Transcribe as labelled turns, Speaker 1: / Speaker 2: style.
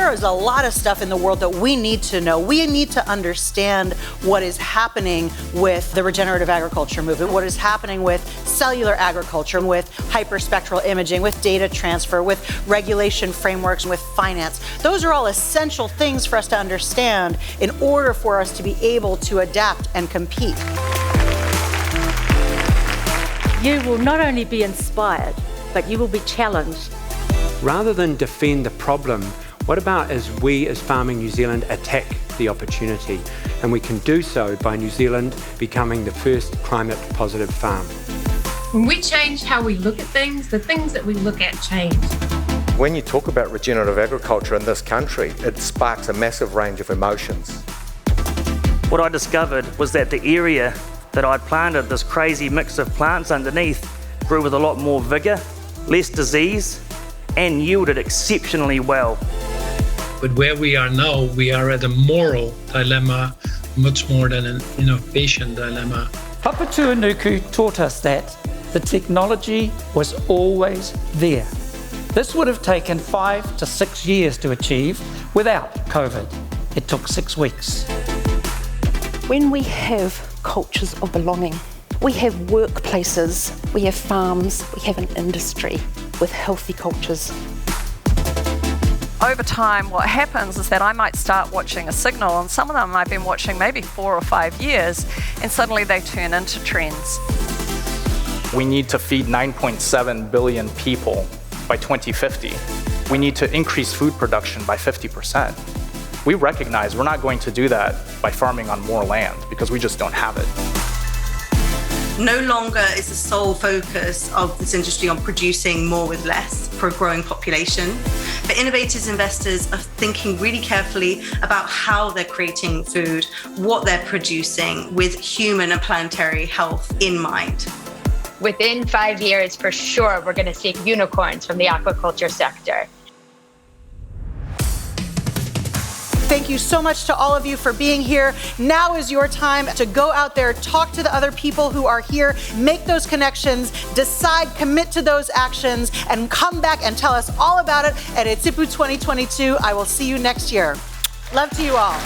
Speaker 1: there is a lot of stuff in the world that we need to know. We need to understand what is happening with the regenerative agriculture movement, what is happening with cellular agriculture, with hyperspectral imaging, with data transfer, with regulation frameworks, with finance. Those are all essential things for us to understand in order for us to be able to adapt and compete.
Speaker 2: You will not only be inspired, but you will be challenged.
Speaker 3: Rather than defend the problem, what about as we as Farming New Zealand attack the opportunity? And we can do so by New Zealand becoming the first climate positive farm.
Speaker 4: When we change how we look at things, the things that we look at change.
Speaker 5: When you talk about regenerative agriculture in this country, it sparks a massive range of emotions.
Speaker 6: What I discovered was that the area that I'd planted this crazy mix of plants underneath grew with a lot more vigour, less disease, and yielded exceptionally well.
Speaker 7: But where we are now, we are at a moral dilemma much more than an innovation dilemma.
Speaker 8: Papatūānuku taught us that the technology was always there. This would have taken 5 to 6 years to achieve without COVID. It took 6 weeks.
Speaker 9: When we have cultures of belonging, we have workplaces, we have farms, we have an industry with healthy cultures.
Speaker 10: Over time, what happens is that I might start watching a signal, and some of them I've been watching maybe 4 or 5 years, and suddenly they turn into trends.
Speaker 11: We need to feed 9.7 billion people by 2050. We need to increase food production by 50%. We recognize we're not going to do that by farming on more land because we just don't have it.
Speaker 12: No longer is the sole focus of this industry on producing more with less for a growing population. But innovators, investors are thinking really carefully about how they're creating food, what they're producing with human and planetary health in mind.
Speaker 13: Within 5 years, for sure, we're going to see unicorns from the aquaculture sector.
Speaker 1: Thank you so much to all of you for being here. Now is your time to go out there, talk to the other people who are here, make those connections, decide, commit to those actions, and come back and tell us all about it at Etipu 2022. I will see you next year. Love to you all.